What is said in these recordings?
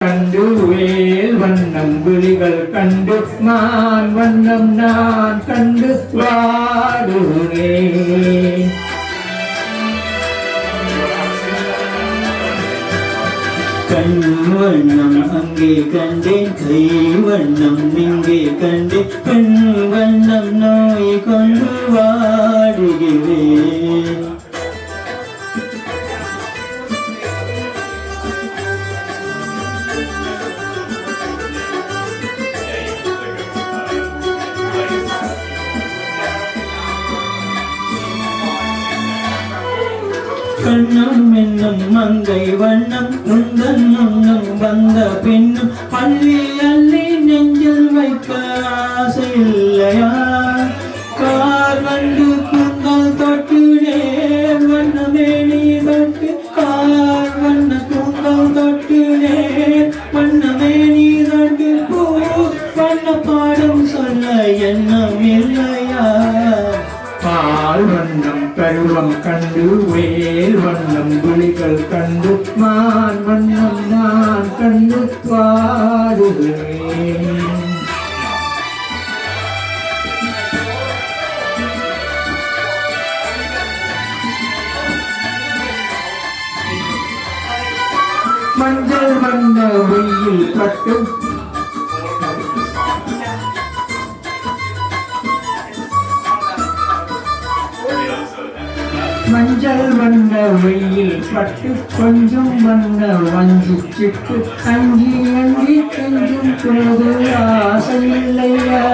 கண்டு வேல் வண்ணம் விழிகள் கண்டு மான் வண்ணம் நான் கண்டு வாடுகிறேன். கண் வண்ணம் அங்கே கண்டேன், கை வண்ணம் இங்கே கண்டேன், பெண் வண்ணம் நோய் கொண்டு வாடுகிறேன். கண்ணம் என்னும் மங்கை வண்ணம் உந்தன் முன்னும் வந்த பின்னும் அள்ளி அள்ளி நெஞ்சில் வைக்க ஆசை இல்லையா? கார் வண்டு கூந்தல் தொட்டுடே வண்ணமேனி தொட்டு, கார் வண்ண கூந்தல் தொட்டுடே வண்ணமேனி தொட்டு, பூ வண்ண பாடம் சொல்ல எண்ணம் இல்லையா? பால் வண்ணம் பருவம் கண்டு வேல் வண்ணம் விழிகள் கண்டு மான் வண்ணம் நான் கண்டு வாடுகிறேன். மஞ்சள் வண்ண வெயில் பட்டு மஞ்சள் வண்ண வெயில் பட்டு கொஞ்சம் வண்ண வஞ்சி சிட்டு அங்கி அங்கி கொஞ்சம் போது ஆசை இல்லையா?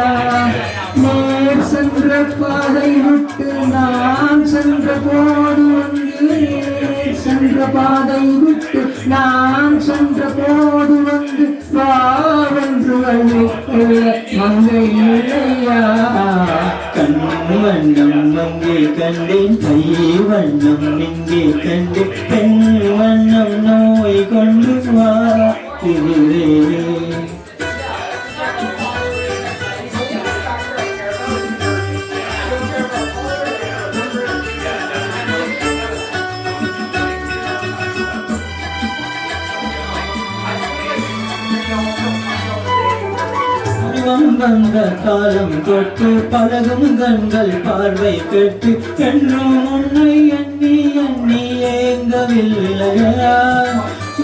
நேர் சென்ற பாதை விட்டு நான் சென்ற போது வந்து, நேர் சென்ற பாதை விட்டு நான் சென்ற போது வந்து வாவென்று மங்கை இல்லையா? கண் வண்ணம் அங்கே கண்டேன், கை வண்ணம் இங்கே கண்டேன், பெண் வண்ணம் நோய் கொண்டு வாடுகிறேன். வந்த காலம் தொட்டு பழகும் கண்கள் பார்வை கெட்டு என்றும் உன்னை எண்ணி எண்ணி ஏங்கவில்லையா?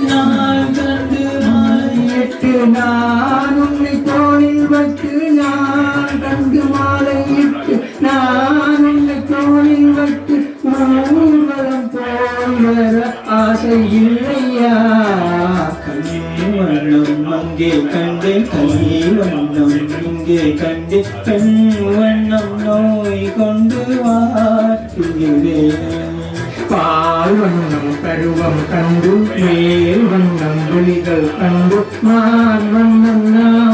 நான் கண்டு மாலையிட்டு நான் உன்னை தோளில் வைத்து, நான் கண்டு மாலையிட்டு நான் உன்னை தோளில் வைத்து ஊர்வலம் போல் வர ஆசை இல்லையா? வண்ணம் அங்கே கண்டேன், கை வண்ணம் இங்கே கண்டேன், பெண் வண்ணம் நோய் கொண்டு வாடுகிறேன். பால் வண்ணம் பருவம் கண்டு வேல் வண்ணம் விழிகள் கண்டு மான் வண்ணம் நான்